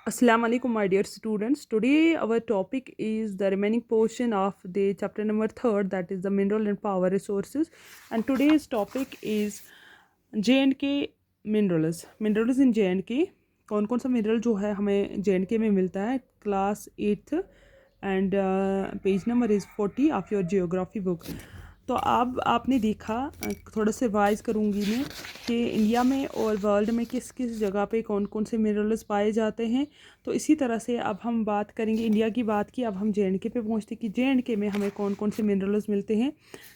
Assalamu alaikum, my dear students. Today our topic is the remaining portion of the chapter number 3rd, that is the mineral and power resources. And today's topic is J&K minerals. Minerals in J&K. कौन कौन सा mineral जो है हमें J&K में मिलता है class 8th and page number is 40 of your geography book. तो अब आपने देखा, थोड़ा सा रिवाइज करूँगी मैं कि इंडिया में और वर्ल्ड में किस किस जगह पे कौन कौन से मिनरल्स पाए जाते हैं. तो इसी तरह से अब हम बात करेंगे, इंडिया की बात की, अब हम J&K पे पहुँचते कि J&K में हमें कौन कौन से मिनरल्स मिलते हैं.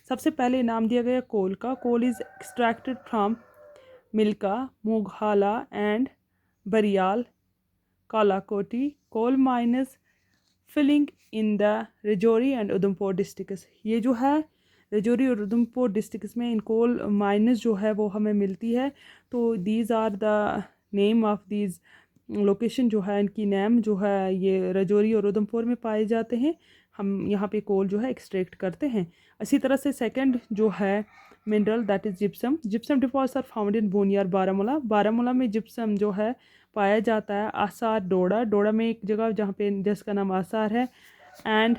सबसे पहले नाम दिया गया कोल का. Coal is extracted from Milka, Mogahala and Bariyal, Kalakoti. Coal mines falling in the Rajouri and Udhampur districts. ये जो है रजौरी और उधमपुर डिस्ट्रिक्ट्स में इन कोल माइनस जो है वो हमें मिलती है. तो these are the name of these location जो है, इनकी नेम जो है ये रजौरी और उधमपुर में पाए जाते हैं. हम यहाँ पे कोल जो है एक्सट्रैक्ट करते हैं. इसी तरह से सेकंड जो है mineral that is gypsum. Gypsum deposits are found in Boniyar Baramulla. Baramulla में जिप्सम जो है पाया जाता है. आसार डोडा, डोडा में एक जगह जहाँ पे जिसका नाम आसार है. एंड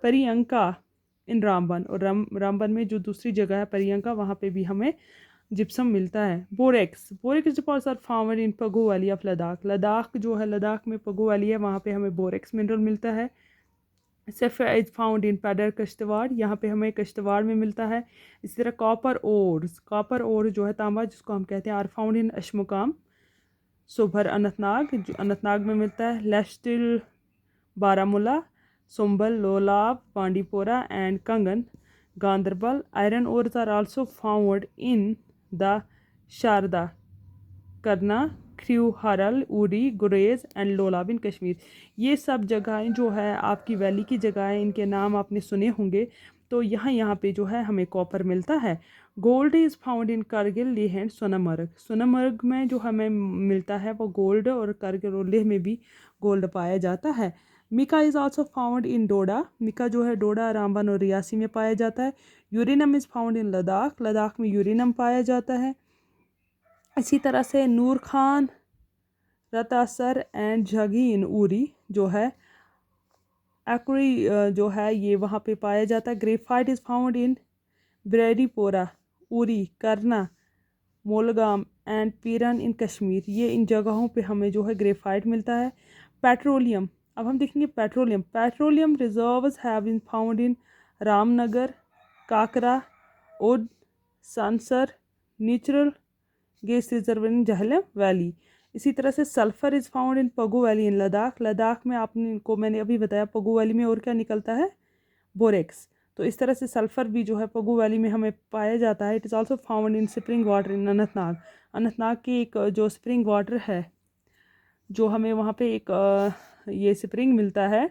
परियंका इन रामबन, और रामबन में जो दूसरी जगह है परियंका, वहाँ पे भी हमें जिप्सम मिलता है. Borax, borax deposits are found in Puga valley of Ladakh. Ladakh जो है, लद्दाख में पगू वैली है, वहाँ पे हमें बोरेक्स मिनरल मिलता है. सफ़ेद is found in pader Kishtwar, यहाँ पे हमें कश्तवाड़ में मिलता है. इसी तरह कॉपर ओर्स, कॉपर ओर जो है तांबा जिसको हम कहते हैं, आर फाउंड इन अशमुकाम. सोभर अनंतनाग, जो अनंतनाग में मिलता है. लेस्टिल Baramulla, Sumbal, Lolab, Bandipora and Kangan, Ganderbal. Iron ores are also found in the Sharda, Karnah, Khrew, हरल, उड़ी, गुरेज एंड लोलाब इन कश्मीर. ये सब जगहें जो है आपकी वैली की जगहें, इनके नाम आपने सुने होंगे. तो यहाँ पे जो है हमें कॉपर मिलता है. Gold is found in Kargil, Leh and Sonamarg. Sonamarg में जो हमें मिलता है वो गोल्ड, और करगिल और लेह में भी गोल्ड पाया जाता है. Mica is also found in Doda. Mica जो है डोडा, रामबन और रियासी में पाया जाता है. यूरेनियम इज़ फाउंड इन लद्दाख. लद्दाख में यूरेनियम पाया जाता है. इसी तरह से नूर खान, रतासर एंड झगीन उरी जो है, एक्री जो है ये वहाँ पे पाया जाता है. Graphite is found in Bredipora, Uri, Karnah, Molgam and Peeran in Kashmir. ये इन जगहों पे हमें जो है ग्रेफाइट मिलता है. पेट्रोलियम, अब हम देखेंगे petroleum. Petroleum reserves have been found in Ramnagar, Kakra, Ud, Sansar. Natural gas reserve in Jhelum valley. इसी तरह से sulphur is found in Puga valley in Ladakh. Ladakh में आपने को मैंने अभी बताया पगू वैली में और क्या निकलता है, बोरेक्स. तो इस तरह से सल्फ़र भी जो है पगू वैली में हमें पाया जाता है. It is also found in spring water in Anantnag. Anantnag की एक जो स्प्रिंग वाटर है, जो हमें वहाँ पे एक ये स्प्रिंग मिलता है,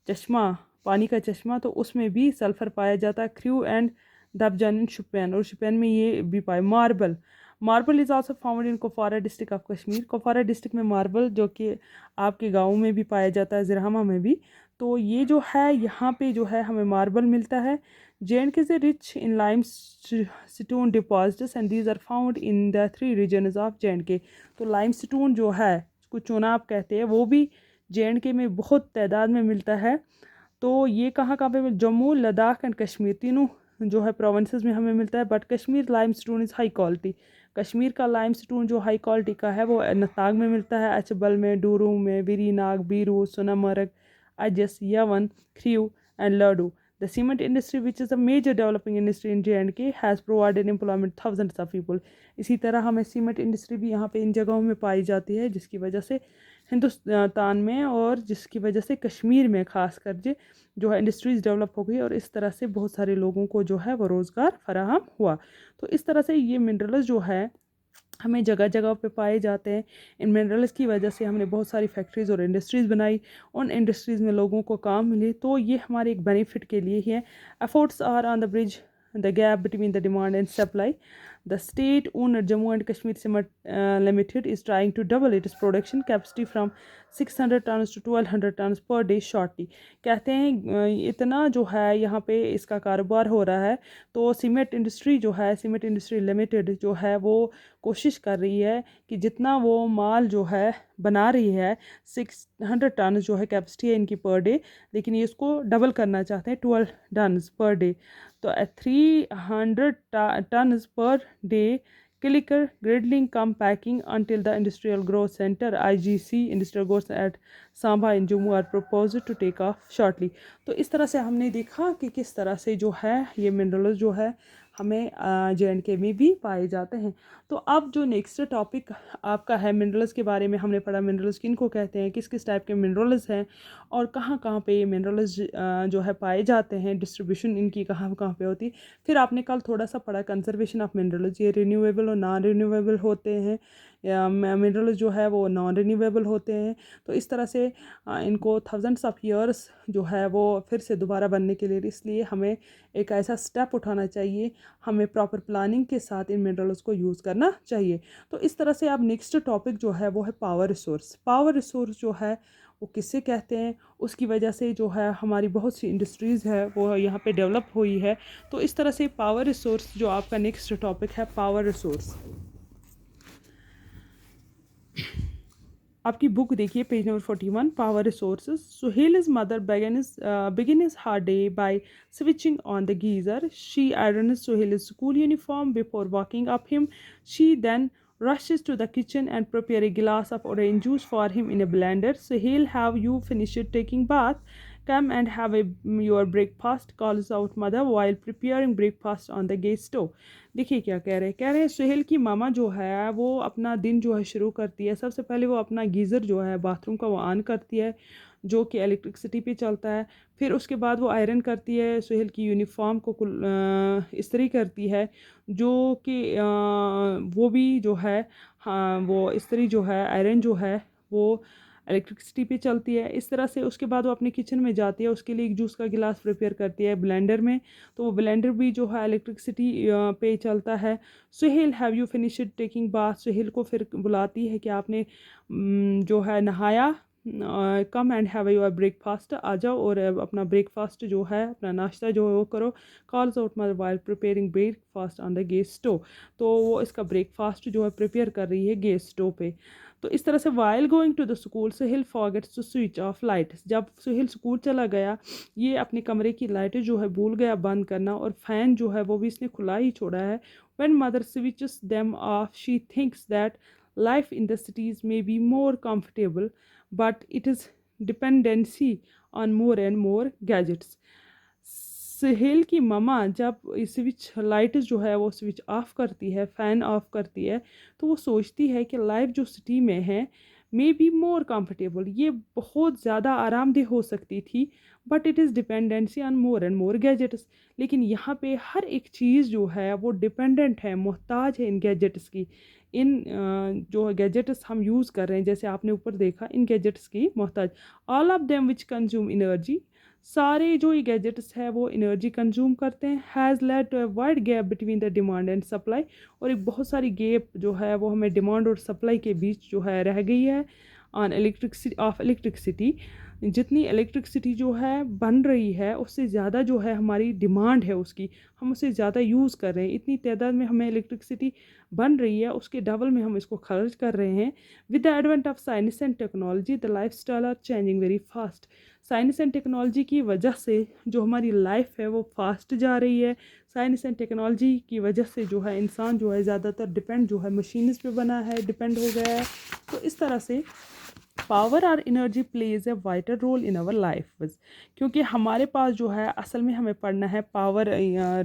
चश्मा, पानी का चश्मा, तो उसमें भी सल्फ़र पाया जाता है. ख्रू एंड दबजन इन शुपियान, और शुपियान में ये भी पाए. Marble, marble is also found in Kupwara district of Kashmir. Kupwara district में मार्बल जो कि आपके गाँव में भी पाया जाता है, ज़िरहमा में भी. तो ये जो है यहाँ पे जो है हमें मार्बल मिलता है. J&K is rich in limestone deposits and these are found in the 3 regions of J&K. तो लाइमस्टोन जो है, इसको चुना आप कहते हैं, वो भी J&K में बहुत तादाद में मिलता है. तो ये कहाँ कहाँ पे, जम्मू, लद्दाख एंड कश्मीर, तीनों जो है प्रोविंसेस में हमें मिलता है. But Kashmir limestone is high quality. Kashmir का लाइमस्टोन जो हाई क्वालिटी का है वो अनंतनाग में मिलता है. अचबल में, डूरू में, वेरीनाग, बीरू, सोनामर्ग, अजस, यवन, ख्रू and laddoo. The cement industry, which is a major developing industry in J&K, has provided employment thousands of people. इसी तरह हमें सीमेंट इंडस्ट्री भी यहाँ पे इन जगहों में पाई जाती है, जिसकी वजह से हिंदुस्तान में और जिसकी वजह से कश्मीर में ख़ास कर जो है इंडस्ट्रीज़ डेवलप हो गई, और इस तरह से बहुत सारे लोगों को जो है वो रोज़गार फराहम हुआ. तो इस तरह से ये मिनरल्स जो है हमें जगह जगह पे पाए जाते हैं. इन मिनरल्स की वजह से हमने बहुत सारी फैक्ट्रीज़ और इंडस्ट्रीज़ बनाई, उन इंडस्ट्रीज़ में लोगों को काम मिले. तो ये हमारे एक बेनिफिट के लिए ही है. Efforts are on the bridge the gap between the demand and supply. The state-owned Jammu and Kashmir Cement Limited is trying to double its production capacity from 600 tons to 1200 tons per day shortly. कहते हैं इतना जो है यहाँ पे इसका कारोबार हो रहा है, तो सीमेंट इंडस्ट्री जो है, सीमेंट इंडस्ट्री लिमिटेड जो है वो कोशिश कर रही है कि जितना वो माल जो है बना रही है, 600 टन जो है कैपेसिटी है इनकी पर डे, लेकिन ये इसको डबल करना चाहते हैं 12 टन पर डे। तो 300 ton per day clicker griddling cum packing until the Industrial Growth Center IGC Industrial Growth at Samba in Jammu are proposed to take off shortly। तो इस तरह से हमने देखा कि किस तरह से जो है ये मिनरल्स जो है हमें JNK में भी पाए जाते हैं। तो अब जो नेक्स्ट टॉपिक आपका है मिनरल्स के बारे में हमने पढ़ा, मिनरल्स किन को कहते हैं, किस किस टाइप के मिनरल्स हैं और कहाँ कहाँ पे ये मिनरल्स जो है पाए जाते हैं, डिस्ट्रीब्यूशन इनकी कहाँ कहाँ पे होती है। फिर आपने कल थोड़ा सा पढ़ा कंजर्वेशन ऑफ मिनरल्स, ये रिन्यूएबल और नॉन रिन्यूएबल होते हैं, मिनरल्स जो है वो नॉन रिन्यूएबल होते हैं। तो इस तरह से इनको थाउजेंड्स ऑफ ईयर्स जो है वो फिर से दोबारा बनने के लिए, इसलिए हमें एक ऐसा स्टेप उठाना चाहिए, हमें प्रॉपर प्लानिंग के साथ इन मिनरल्स को यूज़ करना चाहिए। तो इस तरह से अब नेक्स्ट टॉपिक जो है वो है पावर रिसोर्स। पावर रिसोर्स जो है वो किससे कहते हैं, उसकी वजह से जो है हमारी बहुत सी इंडस्ट्रीज़ है वो यहाँ पे डेवलप हुई है। तो इस तरह से पावर रिसोर्स जो आपका नेक्स्ट टॉपिक है पावर रिसोर्स। आपकी बुक देखिए page number 41, power resources. Suhail's mother begin his hard day by switching on the geyser. She irons Suhail's school uniform before walking up him. She then rushes to the kitchen and prepare a glass of orange juice for him in a blender. Suhail, have you finished taking bath? Come and have your breakfast, calls out mother while preparing breakfast on the gas stove। देखिए क्या कह रहे हैं सुहेल की मामा जो है वो अपना दिन जो है शुरू करती है। सबसे पहले वो अपना गीज़र जो है बाथरूम का वो ऑन करती है जो कि इलेक्ट्रिसिटी पे चलता है। फिर उसके बाद वो आयरन करती है, सुहेल की यूनिफॉर्म को इस्त्री करती है जो कि वो भी जो है हाँ वो इस्त्री जो है आयरन जो है वो इलेक्ट्रिसिटी पे चलती है। इस तरह से उसके बाद वो अपने किचन में जाती है, उसके लिए एक जूस का गिलास प्रिपेयर करती है ब्लेंडर में, तो वो ब्लेंडर भी जो है इलेक्ट्रिसिटी पे चलता है। Suhel, have you finished taking bath? Suhel को फिर बुलाती है कि आपने जो है नहाया, come and have your breakfast, आ जाओ और अपना ब्रेकफास्ट जो है अपना नाश्ता जो है वो करो। Calls out mother while preparing breakfast on the gas stove. तो वो इसका ब्रेकफास्ट जो है प्रिपेयर कर रही है गैस स्टोव पे। तो इस तरह से while going to the school Suhel forgets to switch off light. जब सुहेल स्कूल चला गया ये अपने कमरे की लाइटें जो है भूल गया बंद करना और फ़ैन जो है वो भी इसने खुला ही छोड़ा है। When mother switches them off she thinks that life in the cities may be more comfortable but it is dependency on more and more gadgets. Suhel की ममा जब स्विच लाइट जो है वो स्विच ऑफ करती है, फ़ैन ऑफ करती है, तो वो सोचती है कि लाइफ जो सिटी में है मे बी मोर कंफर्टेबल, ये बहुत ज़्यादा आरामदेह हो सकती थी, but it is dependency on more and more gadgets. लेकिन यहाँ पे हर एक चीज़ जो है वो डिपेंडेंट है, मोहताज है इन गैजेट्स की। इन जो गैजेट्स हम यूज़ कर रहे हैं जैसे आपने ऊपर देखा, इन गैजेट्स की मोहताज। All of them which consume energy, सारे जो ये गैजेट्स है वो एनर्जी कंज्यूम करते हैं। Has led to a wide gap between the demand and supply, और एक बहुत सारी गैप जो है वो हमें डिमांड और सप्लाई के बीच जो है रह गई है। ऑन इलेक्ट्रिसिटी, जितनी इलेक्ट्रिसिटी जो है बन रही है उससे ज़्यादा जो है हमारी डिमांड है उसकी, हम उससे ज़्यादा यूज़ कर रहे हैं। इतनी तादाद में हमें इलेक्ट्रिसिटी बन रही है उसके डबल में हम इसको खर्च कर रहे हैं। With the advent of science and technology the life style are changing very fast. Science and technology की वजह से जो हमारी लाइफ है वो फास्ट जा रही है। साइंस एंड टेक्नोलॉजी की वजह से जो है इंसान जो है ज़्यादातर डिपेंड जो है मशीन्स पे बना है, डिपेंड हो गया है। तो इस तरह से पावर और energy plays a vital role in our life, क्योंकि हमारे पास जो है असल में हमें पढ़ना है पावर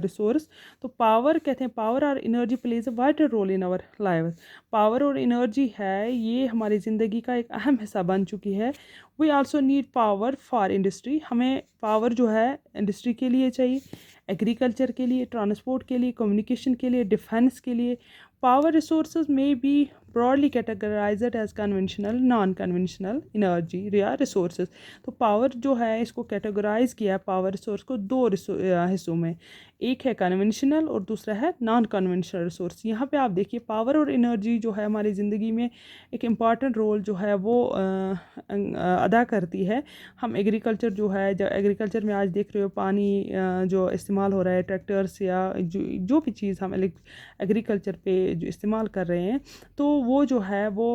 रिसोर्स। तो पावर कहते हैं पावर और energy plays a vital role in our life. Power और एनर्जी है ये हमारी ज़िंदगी का एक अहम हिस्सा बन चुकी है। We also need power for industry, हमें पावर जो है इंडस्ट्री के लिए चाहिए, एग्रीकल्चर के लिए, ट्रांसपोर्ट के लिए, कम्युनिकेशन के लिए, डिफेंस के लिए। पावर रिसोर्सेज में भी broadly categorized as conventional non conventional energy या resources। तो पावर जो है इसको कैटेगराइज किया पावर रिसोर्स को दो हिस्सों में, एक है कन्वेंशनल और दूसरा है नॉन कन्वेंशनल रिसोर्स। यहाँ पे आप देखिए पावर और एनर्जी जो है हमारी ज़िंदगी में एक इम्पॉर्टेंट रोल जो है वो अदा करती है। हम एग्रीकल्चर जो है, जो एग्रीकल्चर में आज देख रहे हो पानी जो इस्तेमाल हो रहा है ट्रैक्टर्स या जो भी चीज़ हम एग्रीकल्चर पे जो इस्तेमाल कर रहे हैं, तो वो जो है वो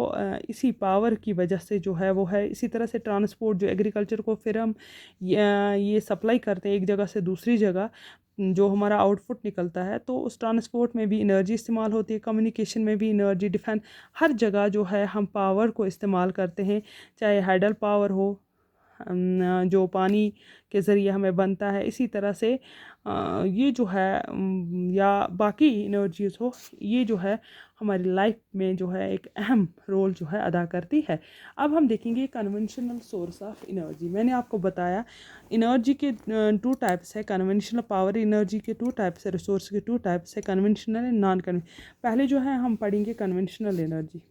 इसी पावर की वजह से जो है वो है। इसी तरह से ट्रांसपोर्ट जो एग्रीकल्चर को फिर हम ये सप्लाई करते हैं एक जगह से दूसरी जगह, जो हमारा आउटपुट निकलता है, तो उस ट्रांसपोर्ट में भी एनर्जी इस्तेमाल होती है, कम्युनिकेशन में भी एनर्जी, डिफेंस, हर जगह जो है हम पावर को इस्तेमाल करते हैं। चाहे हाइडल पावर हो जो पानी के ज़रिए हमें बनता है, इसी तरह से ये जो है या बाकी एनर्जीज़ हो, ये जो है हमारी लाइफ में जो है एक अहम रोल जो है अदा करती है। अब हम देखेंगे कन्वेंशनल सोर्स ऑफ एनर्जी। मैंने आपको बताया एनर्जी के टू टाइप्स है, कन्वेंशनल पावर एनर्जी के टू टाइप्स है, रिसोर्स के टू टाइप्स है, कन्वेंशनल एंड नॉन कन्वेंशनल। पहले जो है हम पढ़ेंगे कन्वेंशनल एनर्जी।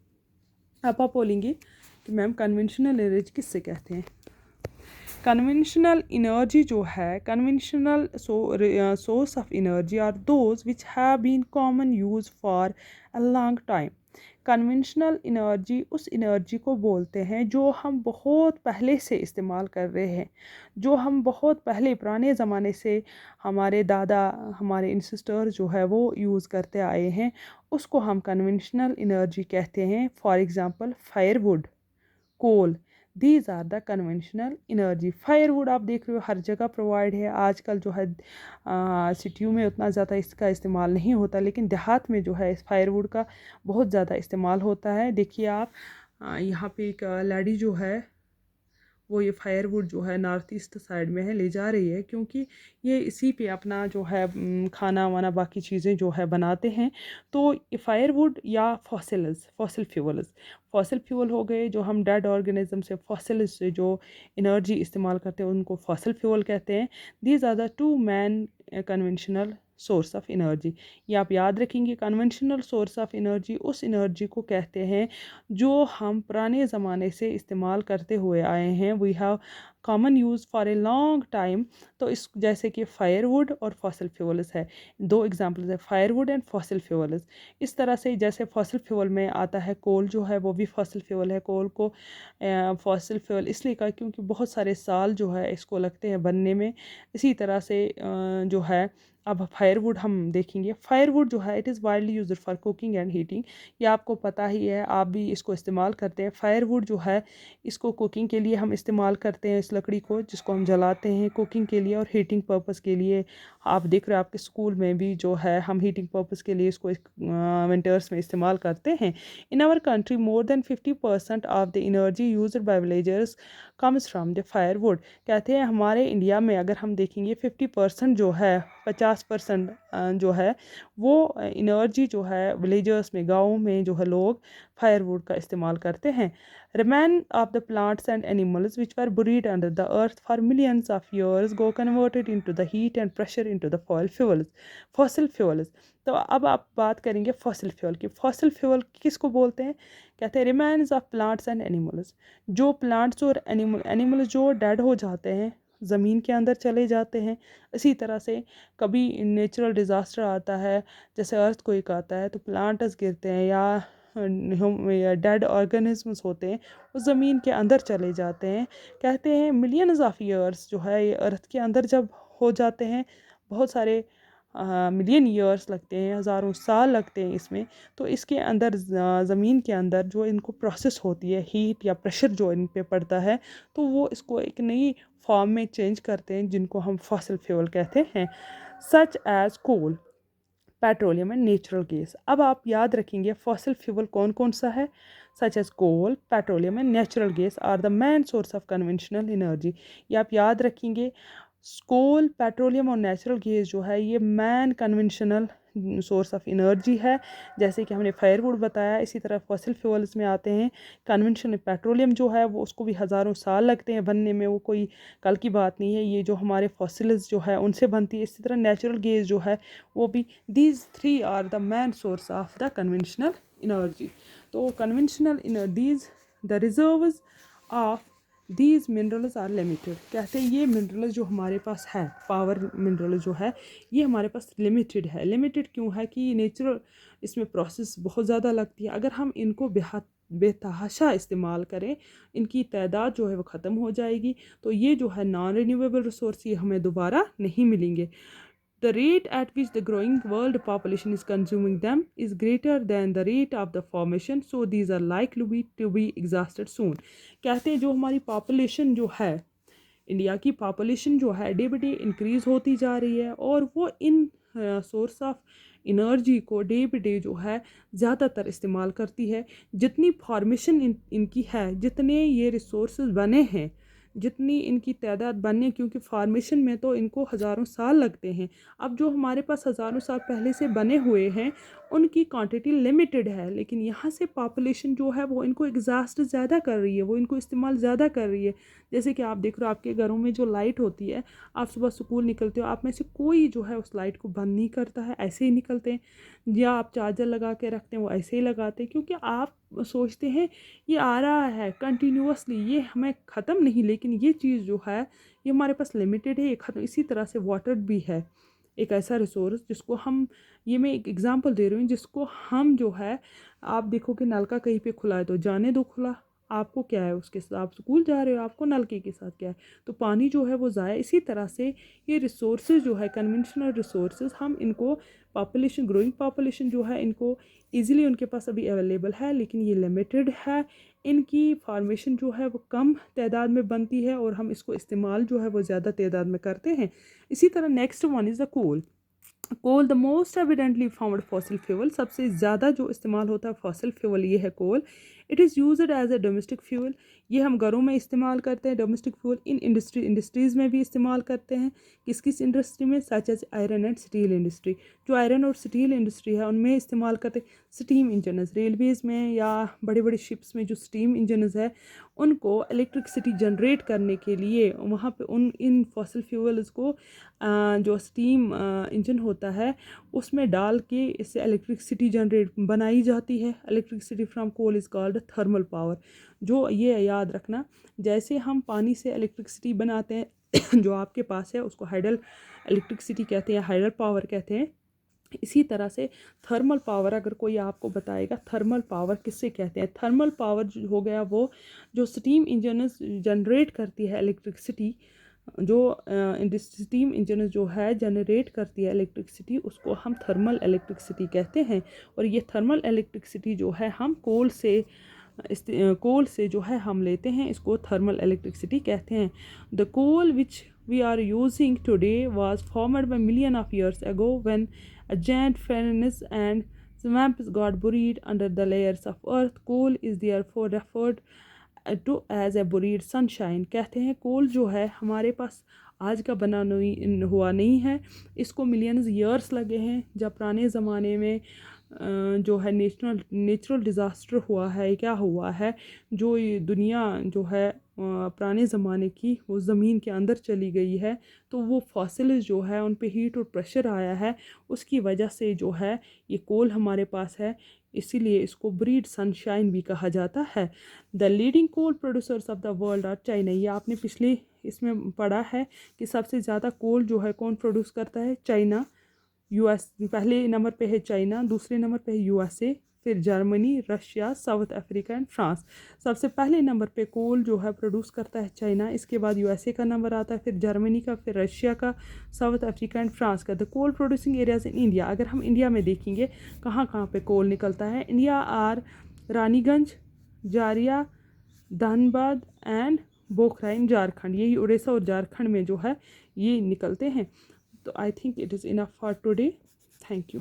अब आप बोलेंगे कि मैम कन्वेंशनल एनर्जी किससे कहते हैं? कन्वेंशनल एनर्जी जो है, conventional source of energy are those which have been common use for a long time. Conventional energy उस एनर्जी को बोलते हैं जो हम बहुत पहले से इस्तेमाल कर रहे हैं, जो हम बहुत पहले पुराने ज़माने से हमारे दादा, हमारे इंसिस्टर जो है वो यूज़ करते आए हैं, उसको हम कन्वेंशनल एनर्जी कहते हैं। For example firewood, coal, these are the conventional energy. Firewood आप देख रहे हो हर जगह प्रोवाइड है। आजकल जो है सिटियों में उतना ज़्यादा इसका इस्तेमाल नहीं होता, लेकिन देहात में जो है इस फायरवुड का बहुत ज़्यादा इस्तेमाल होता है। देखिए आप यहाँ पे एक लेडी जो है वो ये फायरवुड जो है नॉर्थ ईस्ट साइड में है, ले जा रही है, क्योंकि ये इसी पे अपना जो है खाना वाना बाकी चीज़ें जो है बनाते हैं। तो ये फायरवुड या फॉसिल फ्यूल हो गए, जो हम डेड ऑर्गेनिज्म से फॉसिल से जो एनर्जी इस्तेमाल करते हैं उनको फॉसिल फ्यूल कहते हैं। These are the two main conventional source of energy. ये आप याद रखेंगे, कन्वेंशनल सोर्स ऑफ एनर्जी उस एनर्जी को कहते हैं जो हम पुराने ज़माने से इस्तेमाल करते हुए आए हैं। We have common use for a long time. तो इस जैसे कि फायरवुड और फॉसिल फ्यूल्स है, दो एग्जांपल्स है, फायरवुड एंड फॉसिल फ्यूल्स। इस तरह से जैसे फॉसिल फ्यूल में आता है कोल, जो है वो भी फॉसिल फ्यूल है। कोल को फॉसिल फ्यूल इसलिए कहा क्योंकि बहुत सारे साल जो है इसको लगते हैं बनने में। इसी तरह से जो है अब फायरवुड हम देखेंगे। फायरवुड जो है it is widely used for cooking and heating. ये आपको पता ही है, आप भी इसको इस्तेमाल करते हैं। फायरवुड जो है इसको कुकिंग के लिए हम इस्तेमाल करते हैं, इस लकड़ी को जिसको हम जलाते हैं कुकिंग के लिए और हीटिंग पर्पस के लिए। आप देख रहे हो आपके स्कूल में भी जो है हम हीटिंग पर्पस के लिए इसको विंटर्स में इस्तेमाल करते हैं। In our country more than 50% of the energy used by villagers comes from the firewood. कहते हैं हमारे इंडिया में अगर हम देखेंगे 50% जो है, 50% जो है वो एनर्जी जो है विलेजर्स में, गाँव में जो है लोग फायरवुड का इस्तेमाल करते हैं। Remain of the plants and animals which were buried under the earth for millions of years go converted into the heat and pressure into the fossil fuels. तो अब आप बात करेंगे फॉसिल फ्यूल की। फॉसिल फ्यूल किसको बोलते हैं? कहते हैं remains of plants and animals. जो प्लांट्स और एनिमल्स जो डेड हो जाते हैं, ज़मीन के अंदर चले जाते हैं। इसी तरह से कभी नेचुरल डिज़ास्टर आता है, जैसे अर्थक्वेक आता है, तो प्लांट्स गिरते हैं या डेड ऑर्गेनिजम्स होते हैं वो ज़मीन के अंदर चले जाते हैं। कहते हैं मिलियंस ऑफ ईयर्स जो है ये अर्थ के अंदर जब हो जाते हैं, बहुत सारे मिलियन ईयर्स लगते हैं, हज़ारों साल लगते हैं इसमें। तो इसके अंदर ज़मीन के अंदर जो इनको प्रोसेस होती है, हीट या प्रेशर जो इन पे पड़ता है, तो वो इसको एक नई फॉर्म में चेंज करते हैं, जिनको हम फॉसिल फ्यूल कहते हैं, such as coal, petroleum and natural gas. अब आप याद रखेंगे फॉसिल फ्यूल कौन कौन सा है? Such as coal, petroleum and natural gas are the main source of conventional energy. ये आप याद रखेंगे, कोल, पेट्रोलियम और नेचुरल गैस जो है ये main conventional source of energy है। जैसे कि हमने फायरवुड बताया, इसी तरह फॉसिल फ्यूल्स में आते हैं कन्वेंशनल पेट्रोलियम जो है वो, उसको भी हज़ारों साल लगते हैं बनने में, वो कोई कल की बात नहीं है। ये जो हमारे फॉसिल्स जो है उनसे बनती है। इसी तरह नेचुरल गैस जो है वो भी। These three are the main source of the conventional energy. तो conventional these the reserves of these minerals are limited. कहते हैं ये मिनरल जो हमारे पास है, पावर मिनरल जो है ये हमारे पास लिमिटेड है। लिमिटेड क्यों है कि नेचुरल इसमें प्रोसेस बहुत ज़्यादा लगती है। अगर हम इनको बेतहाशा इस्तेमाल करें, इनकी तादाद जो है वो ख़त्म हो जाएगी, तो ये जो है नॉन रिन्यूएबल रिसोर्स ये हमें दोबारा नहीं मिलेंगे। The rate at which the growing world population is consuming them is greater than the rate of the formation, so these are likely to be exhausted soon। कहते हैं जो हमारी पॉपुलेशन जो है, इंडिया की पॉपुलेशन जो है डे बाई डे इंक्रीज़ होती जा रही है, और वो इन सोर्स ऑफ एनर्जी को डे बाई डे जो है ज़्यादातर इस्तेमाल करती है। जितनी फॉर्मेशन इनकी है, जितने ये रिसोर्स बने हैं, जितनी इनकी तादाद बनने, क्योंकि फार्मेशन में तो इनको हज़ारों साल लगते हैं। अब जो हमारे पास हज़ारों साल पहले से बने हुए हैं उनकी क्वांटिटी लिमिटेड है, लेकिन यहाँ से पॉपुलेशन जो है वो इनको एग्जॉस्ट ज़्यादा कर रही है, वो इनको इस्तेमाल ज़्यादा कर रही है। जैसे कि आप देख रहे हो आपके घरों में जो लाइट होती है, आप सुबह स्कूल निकलते हो, आप में से कोई जो है उस लाइट को बंद नहीं करता है, ऐसे ही निकलते हैं। या आप चार्जर लगा के रखते हैं, वो ऐसे ही लगाते हैं, क्योंकि आप सोचते हैं ये आ रहा है कंटिन्यूसली, ये हमें ख़त्म नहीं, लेकिन ये चीज़ जो है ये हमारे पास लिमिटेड है, ये ख़त्म। इसी तरह से वाटर भी है एक ऐसा रिसोर्स जिसको हम, ये मैं एक एग्जांपल दे रही हूँ, जिसको हम जो है, आप देखो कि नल का कहीं पे खुला है तो जाने दो खुला, आपको क्या है उसके साथ, आप स्कूल जा रहे हो, आपको नलके के साथ क्या है, तो पानी जो है वो ज़ाया। इसी तरह से ये रिसोर्सेज जो है कन्वेंशनल रिसोर्सेज, हम इनको पॉपुलेशन, ग्रोइंग पॉपुलेशन जो है इनको ईज़िली उनके पास अभी अवेलेबल है, लेकिन ये लिमिटेड है। इनकी फॉर्मेशन जो है वो कम तादाद में बनती है, और हम इसको इस्तेमाल जो है वो ज़्यादा तादाद में करते हैं। इसी तरह next one is the coal. Coal the most evidently found fossil fuel, सबसे ज़्यादा जो इस्तेमाल होता है फॉसिल फ्यूल ये है coal. It is used as a domestic fuel, ये हम घरों में इस्तेमाल करते हैं डोमेस्टिक फ्यूल। इन इंडस्ट्रीज़ में भी इस्तेमाल करते हैं। किस किस इंडस्ट्री में? Such as iron and steel industry. जो आयरन और स्टील इंडस्ट्री है उनमें इस्तेमाल करते हैं। स्टीम इंजनस, रेलवेज़ में या बड़े बड़े शिप्स में जो स्टीम इंजनस है उनको इलेक्ट्रिसिटी जनरेट करने के लिए वहाँ पे इन फॉसिल फ्यूल्स को जो स्टीम इंजन होता है उसमें डाल के इससे इलेक्ट्रिसिटी जनरेट बनाई जाती है। Electricity from coal is called thermal power. जो ये याद रखना, जैसे हम पानी से इलेक्ट्रिसिटी बनाते हैं जो आपके पास है उसको हाइडल इलेक्ट्रिसिटी कहते हैं, हाइडल पावर कहते हैं। इसी तरह से थर्मल पावर, अगर कोई आपको बताएगा थर्मल पावर किससे कहते हैं, थर्मल पावर जो हो गया वो जो स्टीम इंजन जनरेट करती है इलेक्ट्रिसिटी, जो स्टीम इंजन जो है जनरेट करती है इलेक्ट्रिसिटी, उसको हम थर्मल इलेक्ट्रिसिटी कहते हैं। और ये थर्मल इलेक्ट्रिसिटी जो है हम कोल से जो है हम लेते हैं, इसको थर्मल इलेक्ट्रिसिटी कहते हैं। The coal which we are using today was formed by millions of years ago when a giant furnace and swamps got buried under the layers of earth. Coal is therefore referred to as a buried sunshine। कहते हैं कोल जो है हमारे पास आज का बना हुआ नहीं है, इसको मिलियंस ईयर्स लगे हैं। जब पुराने ज़माने में जो है नेचुरल डिज़ास्टर हुआ है, क्या हुआ है, जो ये दुनिया जो है पुराने ज़माने की वो ज़मीन के अंदर चली गई है, तो वो फॉसिल्स जो है उन पे हीट और प्रेशर आया है, उसकी वजह से जो है ये कोल हमारे पास है, इसीलिए इसको ब्रीड सनशाइन भी कहा जाता है। The leading coal producers of the world are China. ये आपने पिछले इसमें पढ़ा है कि सबसे ज़्यादा कोल जो है कौन प्रोड्यूस करता है? चाइना। यूएस पहले नंबर पे है चाइना, दूसरे नंबर पे है यूएसए, फिर Germany, Russia, south Africa and France. सबसे पहले नंबर पे कोल जो है प्रोड्यूस करता है चाइना, इसके बाद यूएसए का नंबर आता है, फिर जर्मनी का, फिर रशिया का, साउथ अफ्रीका एंड फ्रांस का। The coal producing areas in India, अगर हम इंडिया में देखेंगे कहाँ कहाँ पे कोल निकलता है, India are Raniganj, Jharia, Dhanbad and Bokaro in Jharkhand. यही उड़ीसा और झारखंड में जो है ये निकलते हैं। तो I think it is enough for today. Thank you.